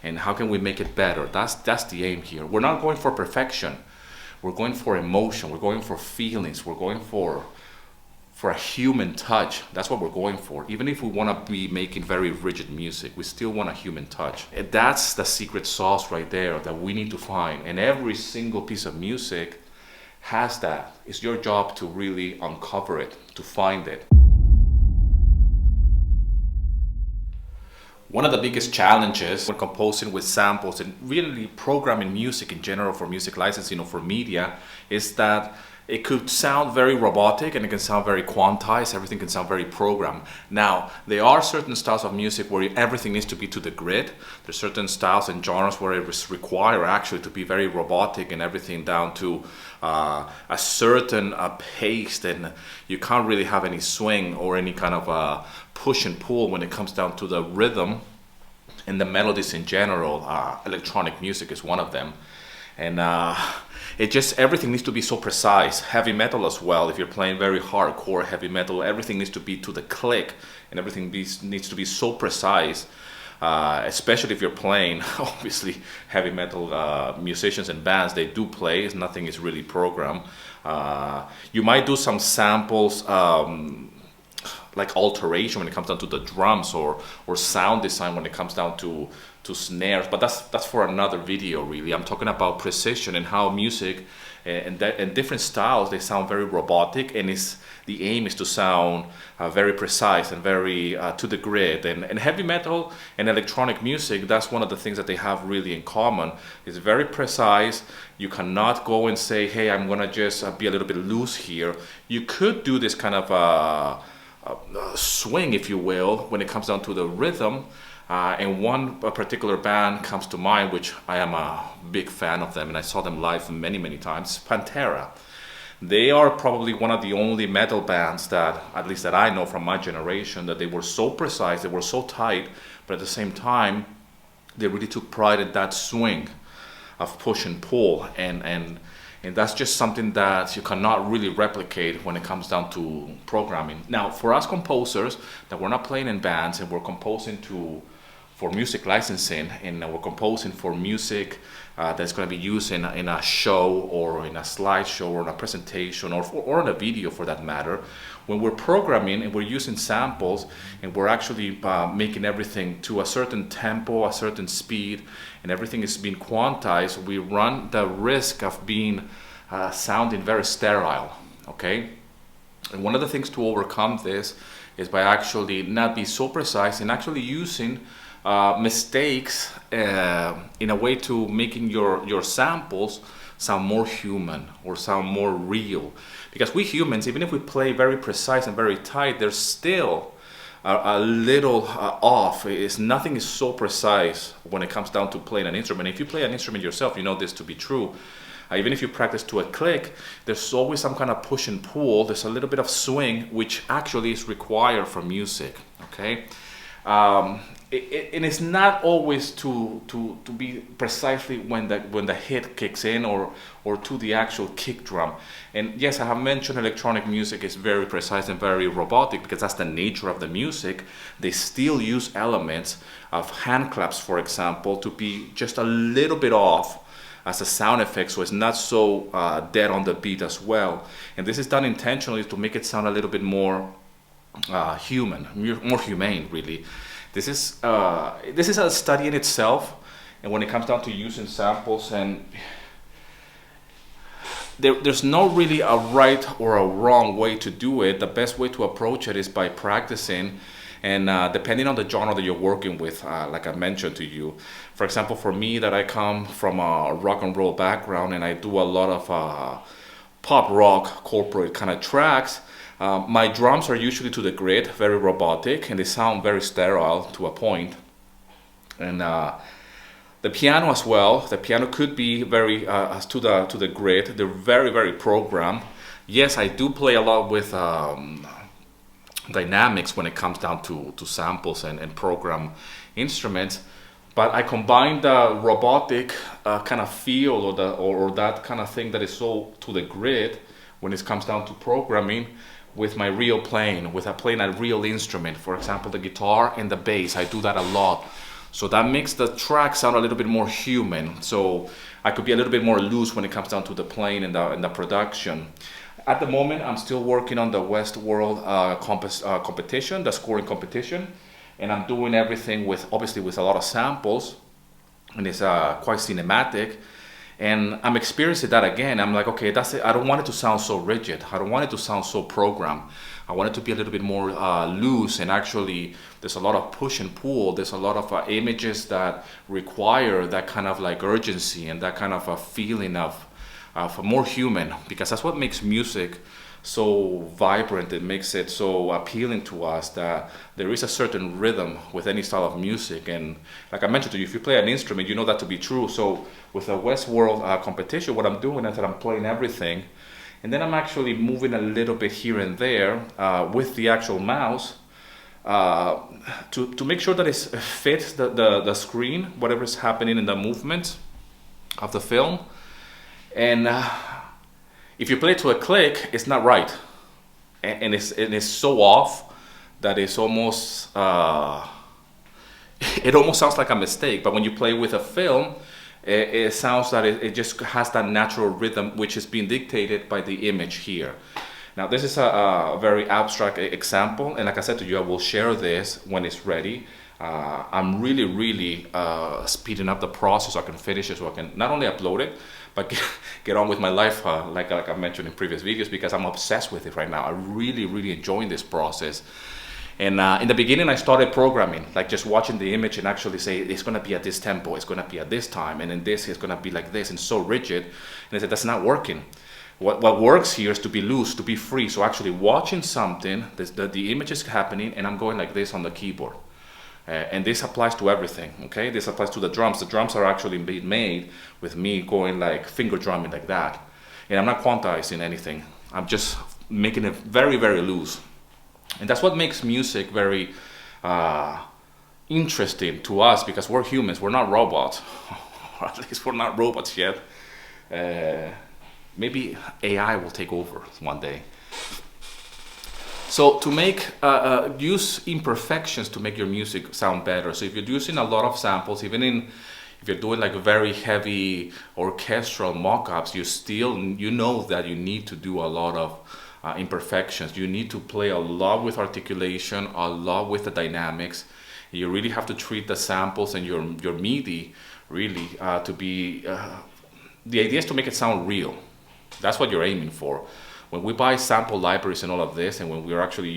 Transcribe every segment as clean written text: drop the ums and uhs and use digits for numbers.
and how can we make it better. That's the aim here. We're not going for perfection. We're going for emotion. We're going for feelings. We're going for a human touch. That's what we're going for. Even if we want to be making very rigid music, we still want a human touch. And that's the secret sauce right there that we need to find. And every single piece of music has that. It's your job to really uncover it, to find it. One of the biggest challenges when composing with samples and really programming music in general for music licensing or for media is that it could sound very robotic and it can sound very quantized. Everything can sound very programmed. Now, there are certain styles of music where everything needs to be to the grid. There's certain styles and genres where it is required actually to be very robotic and everything down to a certain pace, and you can't really have any swing or any kind of push and pull when it comes down to the rhythm and the melodies in general. Electronic music is one of them. And it just, everything needs to be so precise. Heavy metal as well, if you're playing very hardcore heavy metal, everything needs to be to the click and everything needs to be so precise. Especially if you're playing, obviously, heavy metal musicians and bands, they do play, nothing is really programmed. You might do some samples, like alteration when it comes down to the drums, or sound design when it comes down to snares, but that's for another video really. I'm talking about precision and how music and different styles, they sound very robotic, and the aim is to sound very precise and very to the grid. And heavy metal and electronic music, that's one of the things that they have really in common. It's very precise. You cannot go and say, hey, I'm gonna just be a little bit loose here. You could do this kind of swing, if you will, when it comes down to the rhythm. And one particular band comes to mind, which I am a big fan of them, and I saw them live many, many times, Pantera. They are probably one of the only metal bands that, at least that I know from my generation, that they were so precise, they were so tight, but at the same time, they really took pride in that swing of push and pull, and that's just something that you cannot really replicate when it comes down to programming. Now, for us composers that we're not playing in bands and we're composing for music licensing, and we're composing for music that's going to be used in a show or in a slideshow or in a presentation or in a video for that matter, when we're programming and we're using samples and we're actually making everything to a certain tempo, a certain speed, and everything is being quantized, we run the risk of being sounding very sterile, okay? And one of the things to overcome this is by actually not be so precise and actually using mistakes in a way to making your samples sound more human or sound more real. Because we humans, even if we play very precise and very tight, there's still a little off. Nothing is so precise when it comes down to playing an instrument. If you play an instrument yourself, you know this to be true. Even if you practice to a click, there's always some kind of push and pull. There's a little bit of swing, which actually is required for music, okay? And it's not always to be precisely when the hit kicks in or to the actual kick drum. And yes, I have mentioned electronic music is very precise and very robotic because that's the nature of the music. They still use elements of hand claps, for example, to be just a little bit off as a sound effect, so it's not so dead on the beat as well. And this is done intentionally to make it sound a little bit more human, more humane, really. This is a study in itself, and when it comes down to using samples, and there's no really a right or a wrong way to do it. The best way to approach it is by practicing, and depending on the genre that you're working with, like I mentioned to you. For example, for me, that I come from a rock and roll background, and I do a lot of pop rock corporate kind of tracks. My drums are usually to the grid, very robotic, and they sound very sterile to a point. And the piano as well. The piano could be very to the grid. They're very, very programmed. Yes, I do play a lot with dynamics when it comes down to samples and program instruments. But I combine the robotic kind of feel or that kind of thing that is so to the grid when it comes down to programming with my real playing, with playing a real instrument. For example, the guitar and the bass. I do that a lot. So that makes the track sound a little bit more human. So I could be a little bit more loose when it comes down to the playing and the production. At the moment, I'm still working on the Westworld competition, the scoring competition, and I'm doing everything with, obviously, with a lot of samples, and it's quite cinematic. And I'm experiencing that again. I'm like, okay, that's it. I don't want it to sound so rigid. I don't want it to sound so programmed. I want it to be a little bit more loose, and actually there's a lot of push and pull. There's a lot of images that require that kind of like urgency and that kind of a feeling of more human, because that's what makes music so vibrant. It makes it so appealing to us that there is a certain rhythm with any style of music. And like I mentioned to you, if you play an instrument, you know that to be true. So with the Westworld competition, what I'm doing is that I'm playing everything, and then I'm actually moving a little bit here and there with the actual mouse to make sure that it fits the screen, whatever is happening in the movement of the film. And if you play it to a click, it's not right, and it's so off that it's almost it almost sounds like a mistake. But when you play with a film, it sounds that it just has that natural rhythm, which is being dictated by the image here. Now, this is a very abstract example, and like I said to you, I will share this when it's ready. I'm really speeding up the process so I can finish it, so I can not only upload it, but get on with my life, like I mentioned in previous videos, because I'm obsessed with it right now. I'm really enjoying this process. And in the beginning, I started programming, like just watching the image and actually say, it's going to be at this tempo, it's going to be at this time, and then this is going to be like this, and so rigid. And I said, that's not working. What works here is to be loose, to be free. So actually watching something, the image is happening, and I'm going like this on the keyboard. And this applies to everything, okay? This applies to the drums. The drums are actually being made with me going like finger drumming like that. And I'm not quantizing anything. I'm just making it very loose. And that's what makes music very interesting to us, because we're humans, we're not robots. Or at least we're not robots yet. Maybe AI will take over one day. So to make, use imperfections to make your music sound better. So if you're using a lot of samples, even if you're doing like very heavy orchestral mock-ups, you know that you need to do a lot of imperfections. You need to play a lot with articulation, a lot with the dynamics. You really have to treat the samples and your MIDI really to be, the idea is to make it sound real. That's what you're aiming for. When we buy sample libraries and all of this, and when we're actually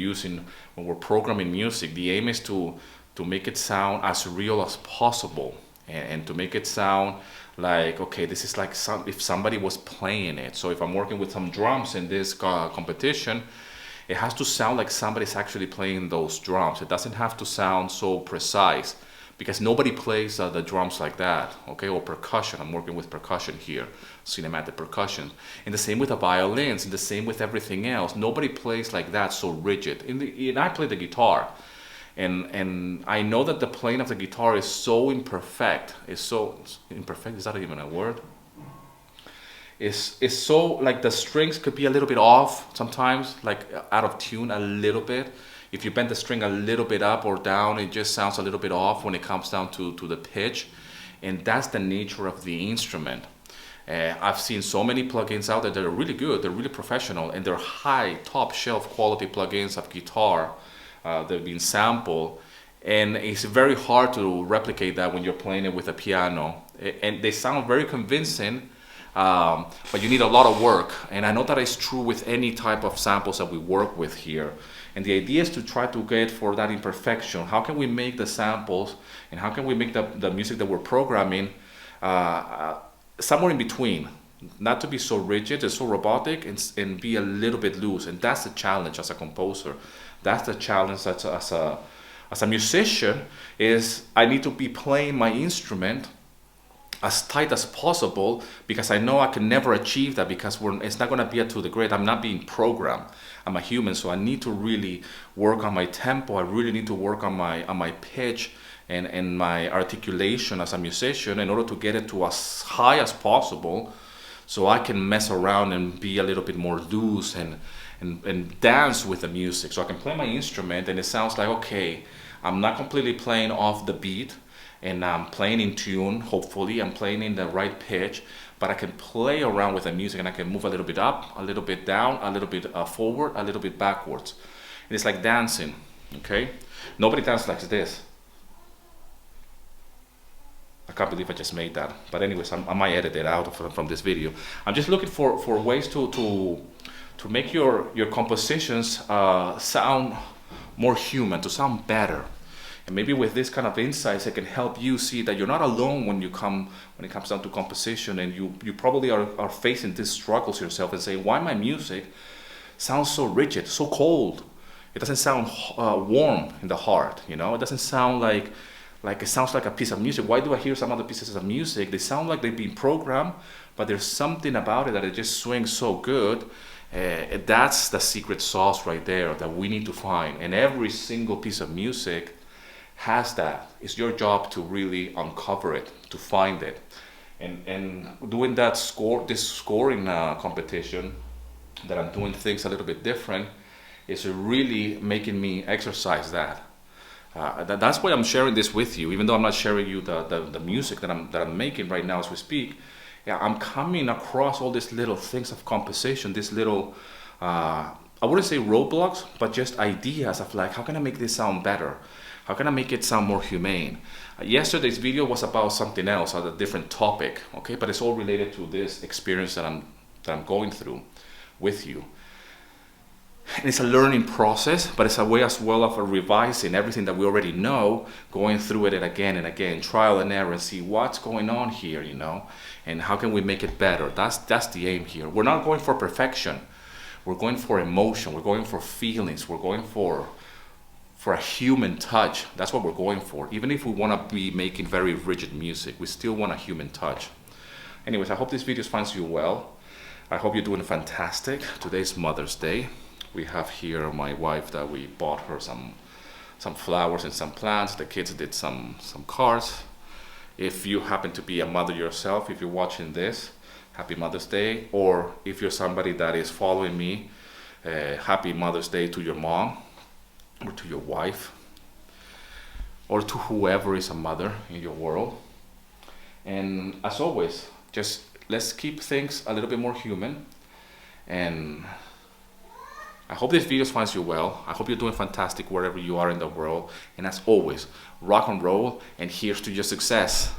when we're programming music, the aim is to make it sound as real as possible, and to make it sound like, okay, this is like if somebody was playing it. So if I'm working with some drums in this competition, it has to sound like somebody's actually playing those drums. It doesn't have to sound so precise, because nobody plays the drums like that, okay? Or percussion. I'm working with percussion here, cinematic percussion. And the same with the violins, and the same with everything else. Nobody plays like that, so rigid. And I play the guitar, and I know that the playing of the guitar is so imperfect. It's so imperfect. Is that even a word? It's so, like, the strings could be a little bit off sometimes, like out of tune a little bit. If you bend the string a little bit up or down, it just sounds a little bit off when it comes down to the pitch. And that's the nature of the instrument. I've seen so many plugins out there that are really good, they're really professional, and they're high, top shelf quality plugins of guitar. They've been sampled, and it's very hard to replicate that when you're playing it with a piano. And they sound very convincing, but you need a lot of work. And I know that is true with any type of samples that we work with here. And the idea is to try to get for that imperfection. How can we make the samples, and how can we make the music that we're programming somewhere in between? Not to be so rigid and so robotic, and be a little bit loose. And that's the challenge as a composer. That's the challenge as a musician, is I need to be playing my instrument as tight as possible, because I know I can never achieve that, because it's not going to be up to the grade. I'm not being programmed. I'm a human, so I need to really work on my tempo. I really need to work on my pitch and my articulation as a musician in order to get it to as high as possible, so I can mess around and be a little bit more loose and dance with the music. So I can play my instrument and it sounds like, okay, I'm not completely playing off the beat, and I'm playing in tune. Hopefully I'm playing in the right pitch, but I can play around with the music, and I can move a little bit up, a little bit down, a little bit forward, a little bit backwards. And it's like dancing, okay? Nobody dances like this. I can't believe I just made that. But anyways, I might edit it out from this video. I'm just looking for ways to make your compositions sound more human, to sound better. And maybe with this kind of insights, it can help you see that you're not alone when it comes down to composition, and you probably are facing these struggles yourself and say, why my music sounds so rigid, so cold? It doesn't sound warm in the heart, you know? It doesn't sound like it sounds like a piece of music. Why do I hear some other pieces of music? They sound like they've been programmed, but there's something about it that it just swings so good. That's the secret sauce right there that we need to find. And every single piece of music has that. It's your job to really uncover it, to find it. And doing that this scoring competition, that I'm doing things a little bit different, is really making me exercise that. That's why I'm sharing this with you, even though I'm not sharing you the music that I'm making right now as we speak. Yeah, I'm coming across all these little things of composition, these little, I wouldn't say roadblocks, but just ideas of like, how can I make this sound better? How can I make it sound more humane? Yesterday's video was about something else, a different topic, okay? But it's all related to this experience that I'm going through with you. And it's a learning process, but it's a way as well of revising everything that we already know, going through it again and again, trial and error, and see what's going on here, you know, and how can we make it better. That's the aim here. We're not going for perfection. We're going for emotion. We're going for feelings. We're going for a human touch. That's what we're going for. Even if we want to be making very rigid music, we still want a human touch. Anyways, I hope this video finds you well. I hope you're doing fantastic. Today's Mother's Day. We have here my wife that we bought her some flowers and some plants. The kids did some cards. If you happen to be a mother yourself, if you're watching this, happy Mother's Day. Or if you're somebody that is following me, happy Mother's Day to your mom, or to your wife, or to whoever is a mother in your world. And as always, just let's keep things a little bit more human. And I hope this video finds you well. I hope you're doing fantastic wherever you are in the world. And as always, rock and roll, and here's to your success.